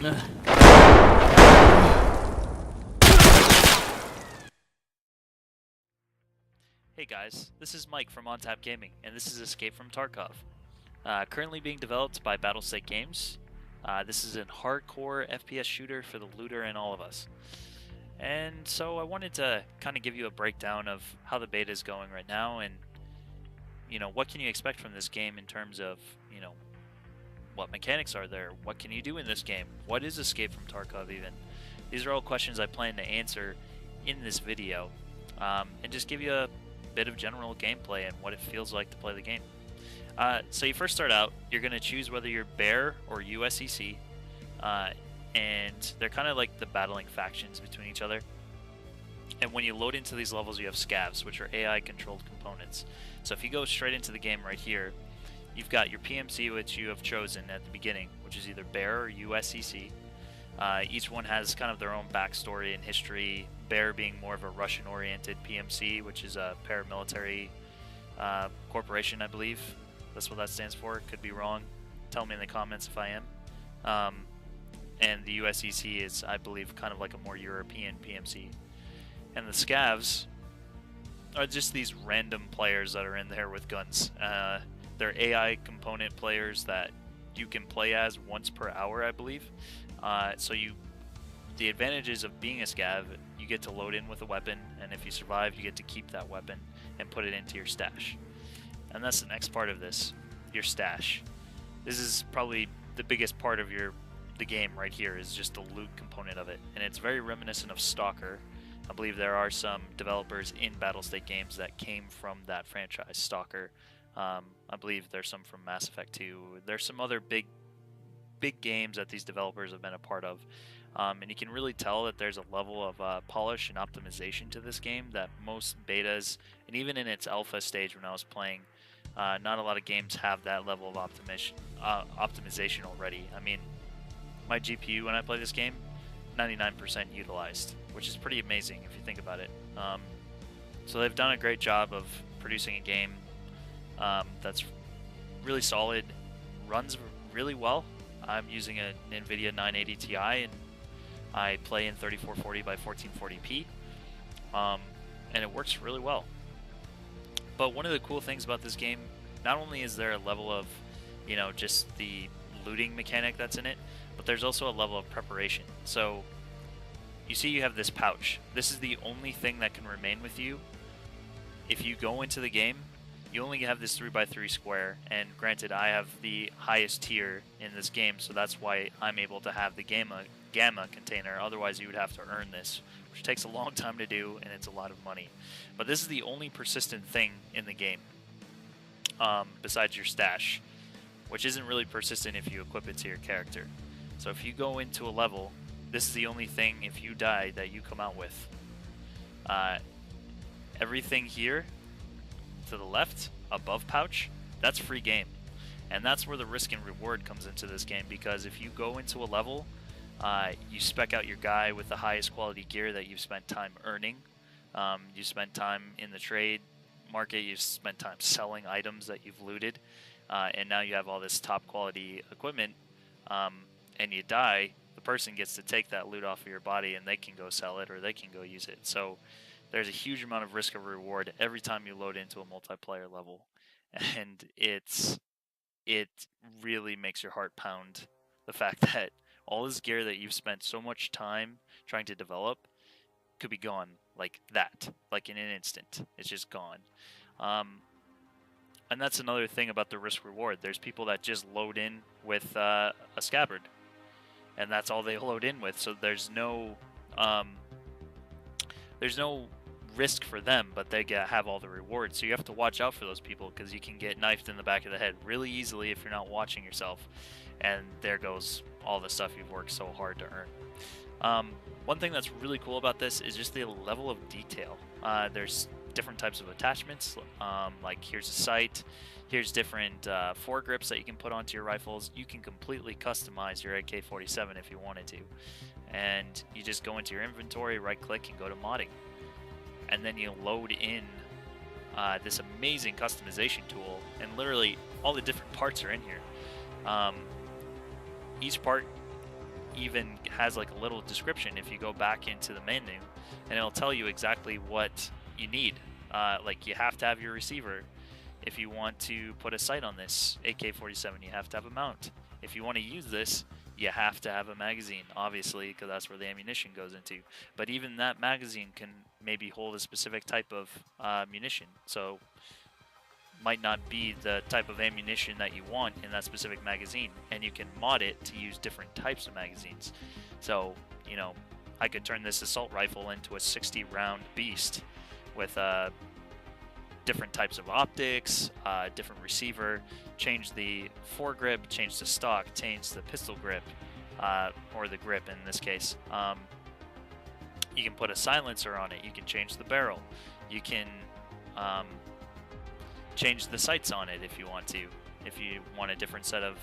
Hey guys, this is Mike from OnTap Gaming, and this is Escape from Tarkov. Currently being developed by Battlestate Games. This is a hardcore FPS shooter for the looter and all of us. And so I wanted to kind of give you a breakdown of how the beta is going right now, and what can you expect from this game in terms of what mechanics are there, what can you do in this game, what is Escape from Tarkov even. These are all questions I plan to answer in this video, and just give you a bit of general gameplay and what it feels like to play the game. So you first start out, you're going to choose whether you're Bear or USEC, and they're kind of like the battling factions between each other. And when you load into these levels, you have scavs, which are AI controlled components. So if you go straight into the game right here, you've got your PMC, which you have chosen at the beginning, which is either Bear or USEC. Each one has kind of their own backstory and history. Bear being more of a Russian-oriented PMC, which is a paramilitary corporation, I believe. That's what that stands for. Could be wrong. Tell me in the comments if I am. And the USEC is, I believe, kind of like a more European PMC. And the scavs are just these random players that are in there with guns. They're AI component players that you can play as once per hour, I believe. The advantages of being a scav, you get to load in with a weapon, and if you survive, you get to keep that weapon and put it into your stash. And that's the next part of this, your stash. This is probably the biggest part of the game right here, is just the loot component of it, and it's very reminiscent of Stalker. I believe there are some developers in Battlestate Games that came from that franchise, Stalker. I believe there's some from Mass Effect 2. There's some other big games that these developers have been a part of. And you can really tell that there's a level of polish and optimization to this game that most betas, and even in its alpha stage when I was playing, not a lot of games have that level of optimization already. I mean, my GPU when I play this game, 99% utilized, which is pretty amazing if you think about it. So they've done a great job of producing a game that's really solid, runs really well. I'm using an Nvidia 980 Ti, and I play in 3440 by 1440p, and it works really well. But one of the cool things about this game, not only is there a level of, just the looting mechanic that's in it, but there's also a level of preparation. So you see you have this pouch. This is the only thing that can remain with you. If you go into the game, you only have this 3x3 square, and granted, I have the highest tier in this game, so that's why I'm able to have the gamma container. Otherwise, you would have to earn this, which takes a long time to do, and it's a lot of money. But this is the only persistent thing in the game, besides your stash, which isn't really persistent if you equip it to your character. So if you go into a level, this is the only thing, if you die, that you come out with. Everything here to the left, above pouch, that's free game. And that's where the risk and reward comes into this game, because if you go into a level, you spec out your guy with the highest quality gear that you've spent time earning. You spent time in the trade market, you've spent time selling items that you've looted, and now you have all this top quality equipment, and you die, the person gets to take that loot off of your body, and they can go sell it or they can go use it. So there's a huge amount of risk of reward every time you load into a multiplayer level, and it really makes your heart pound, the fact that all this gear that you've spent so much time trying to develop could be gone like that, like in an instant. It's just gone. And that's another thing about the risk reward. There's people that just load in with a scabbard, and that's all they load in with. So there's no risk for them, but they have all the rewards. So you have to watch out for those people, because you can get knifed in the back of the head really easily if you're not watching yourself, and there goes all the stuff you've worked so hard to earn. One thing that's really cool about this is just the level of detail. There's different types of attachments, like here's a sight, here's different foregrips that you can put onto your rifles. You can completely customize your AK-47 if you wanted to, and you just go into your inventory, right click, and go to modding, and then you load in this amazing customization tool, and literally all the different parts are in here. Each part even has like a little description if you go back into the menu, and it'll tell you exactly what you need. Like you have to have your receiver. If you want to put a sight on this AK-47, you have to have a mount. If you want to use this, you have to have a magazine, obviously, because that's where the ammunition goes into. But even that magazine can maybe hold a specific type of munition. So might not be the type of ammunition that you want in that specific magazine, and you can mod it to use different types of magazines. So, you know, I could turn this assault rifle into a 60-round beast with different types of optics, different receiver, change the foregrip, change the stock, change the pistol grip, or the grip in this case. You can put a silencer on it, you can change the barrel, you can change the sights on it if you want to, if you want a different set of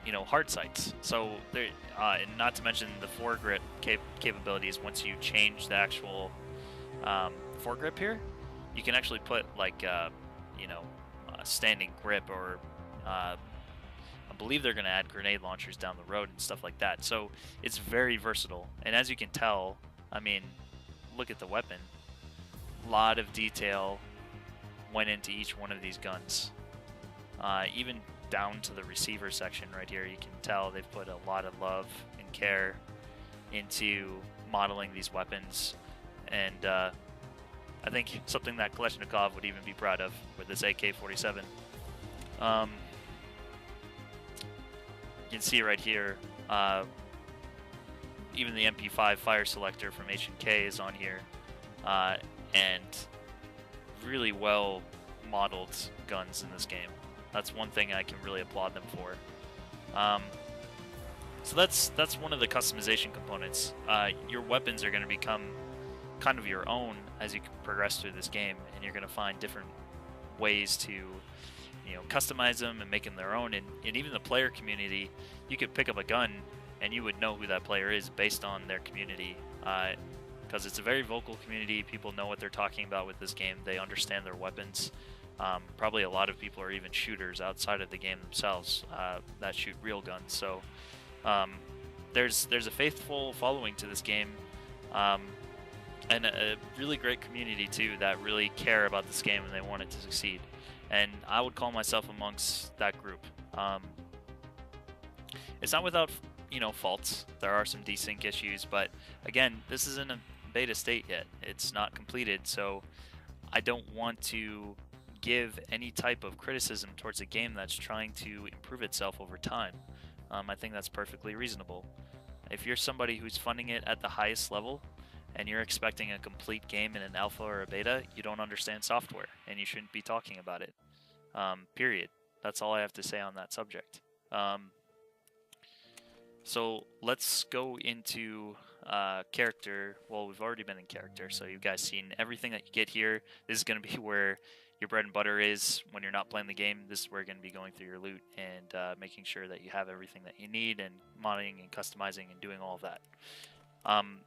you know, hard sights. So there, and not to mention the foregrip capabilities. Once you change the actual foregrip here, you can actually put like you know, a standing grip, or I believe they're going to add grenade launchers down the road and stuff like that. So it's very versatile, and as you can tell, I mean, look at the weapon. A lot of detail went into each one of these guns. Even down to the receiver section right here, you can tell they've put a lot of love and care into modeling these weapons, and I think something that Kalashnikov would even be proud of with this AK-47. You can see right here, even the MP5 fire selector from H&K is on here, and really well modeled guns in this game. That's one thing I can really applaud them for. So that's one of the customization components. Your weapons are going to become kind of your own as you progress through this game, and you're going to find different ways to, you know, customize them and make them their own. And even the player community, you could pick up a gun and you would know who that player is based on their community, because it's a very vocal community. People know what they're talking about with this game. They understand their weapons. Probably a lot of people are even shooters outside of the game themselves that shoot real guns. So there's a faithful following to this game, and a really great community too that really care about this game and they want it to succeed. And I would call myself amongst that group. It's not without, you know, faults. There are some desync issues, but again, this isn't a beta state yet. It's not completed, so I don't want to give any type of criticism towards a game that's trying to improve itself over time. I think that's perfectly reasonable. If you're somebody who's funding it at the highest level and you're expecting a complete game in an alpha or a beta, you don't understand software and you shouldn't be talking about it. Period. That's all I have to say on that subject. So let's go into character. Well, we've already been in character, so you guys seen everything that you get here. This is going to be where your bread and butter is when you're not playing the game. This is where you're going to be going through your loot and making sure that you have everything that you need, and modding and customizing and doing all of that.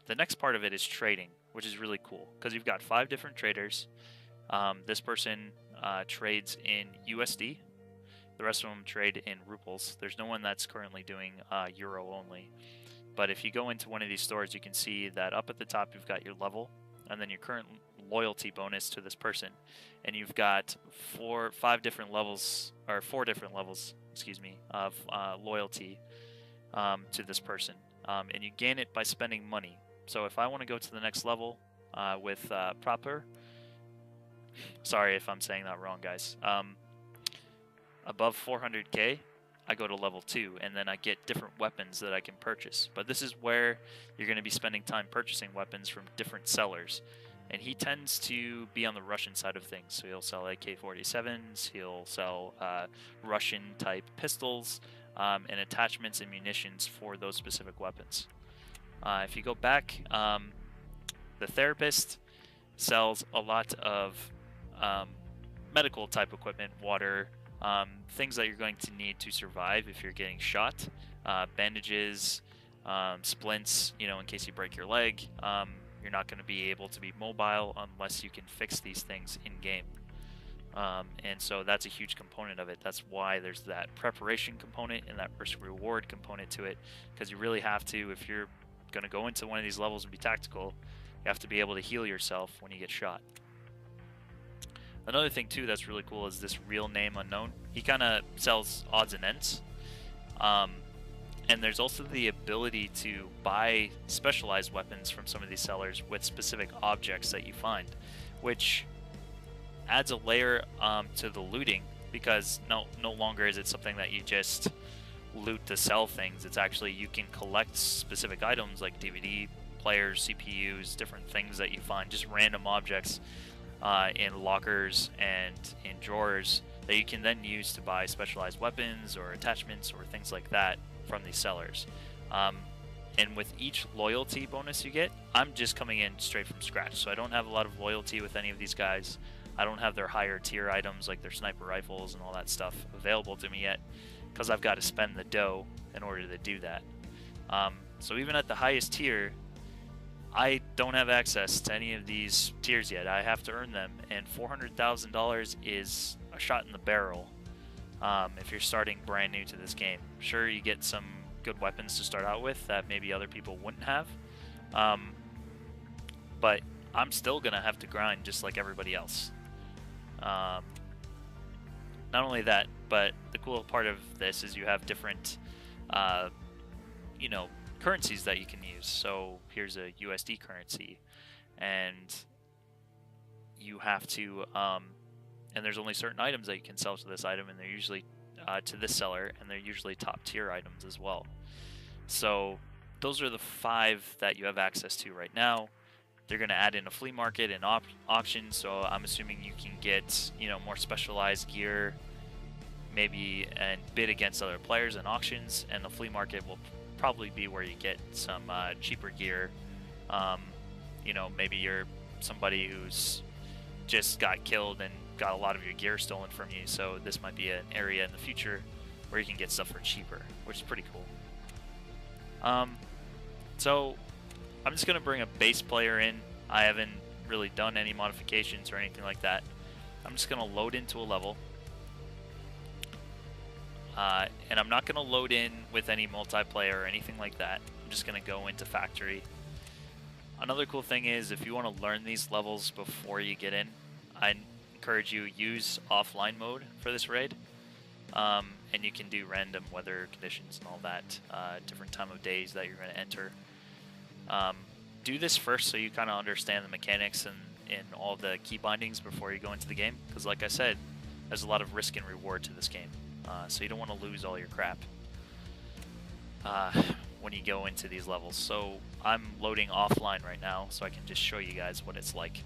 The next part of it is trading, which is really cool because you've got 5 different traders. This person trades in USD. The rest of them trade in rubles. There's no one that's currently doing Euro only. But if you go into one of these stores, you can see that up at the top you've got your level, and then your current loyalty bonus to this person. And you've got 4 different levels, excuse me, of loyalty to this person. And you gain it by spending money. So if I want to go to the next level with proper, sorry if I'm saying that wrong, guys. Above 400k, I go to level 2, and then I get different weapons that I can purchase. But this is where you're going to be spending time purchasing weapons from different sellers. And he tends to be on the Russian side of things. So he'll sell AK-47s, he'll sell Russian-type pistols, and attachments and munitions for those specific weapons. If you go back, the therapist sells a lot of medical-type equipment, water, things that you're going to need to survive if you're getting shot, bandages, splints, you know, in case you break your leg. You're not going to be able to be mobile unless you can fix these things in game. And so that's a huge component of it. That's why there's that preparation component and that risk reward component to it, because you really have to, if you're going to go into one of these levels and be tactical, you have to be able to heal yourself when you get shot. Another thing too that's really cool is this real name unknown. He kind of sells odds and ends. And there's also the ability to buy specialized weapons from some of these sellers with specific objects that you find, which adds a layer to the looting, because no longer is it something that you just loot to sell things. It's actually, you can collect specific items like DVD players, CPUs, different things that you find, just random objects in lockers and in drawers that you can then use to buy specialized weapons or attachments or things like that from these sellers. And with each loyalty bonus you get, I'm just coming in straight from scratch, so I don't have a lot of loyalty with any of these guys. I don't have their higher tier items like their sniper rifles and all that stuff available to me yet, because I've got to spend the dough in order to do that. So even at the highest tier, I don't have access to any of these tiers yet. I have to earn them, and $400,000 is a shot in the barrel if you're starting brand new to this game. Sure, you get some good weapons to start out with that maybe other people wouldn't have, but I'm still gonna have to grind just like everybody else. Not only that, but the cool part of this is you have different currencies that you can use. So here's a USD currency, and you have to and there's only certain items that you can sell to this item, and they're usually to this seller, and they're usually top tier items as well. So those are the 5 that you have access to right now. They're going to add in a flea market and auction, so I'm assuming you can get more specialized gear, maybe, and bid against other players in auctions, and the flea market will probably be where you get some cheaper gear. Maybe you're somebody who's just got killed and got a lot of your gear stolen from you, so this might be an area in the future where you can get stuff for cheaper, which is pretty cool. So I'm just going to bring a base player in. I haven't really done any modifications or anything like that. I'm just going to load into a level. And I'm not going to load in with any multiplayer or anything like that. I'm just going to go into factory. Another cool thing is, if you want to learn these levels before you get in, I encourage you use offline mode for this raid. And you can do random weather conditions and all that, different time of days that you're going to enter. Do this first so you kind of understand the mechanics and all the key bindings before you go into the game, because like I said, there's a lot of risk and reward to this game, so you don't want to lose all your crap when you go into these levels. So I'm loading offline right now so I can just show you guys what it's like.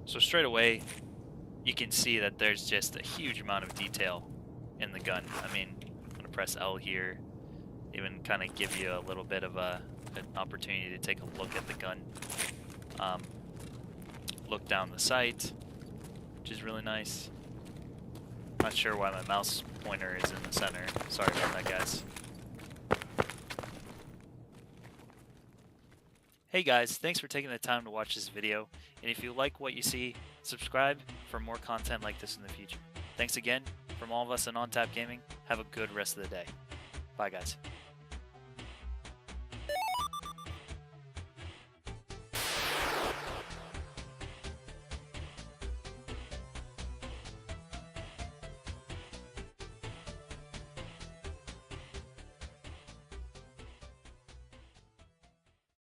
So straight away, you can see that there's just a huge amount of detail in the gun. I mean, I'm going to press L here, even kind of give you a little bit of an opportunity to take a look at the gun. Look down the sight, which is really nice. Not sure why my mouse pointer is in the center. Sorry about that, guys. Hey guys, thanks for taking the time to watch this video, and if you like what you see, subscribe for more content like this in the future. Thanks again, from all of us at OnTap Gaming. Have a good rest of the day. Bye guys.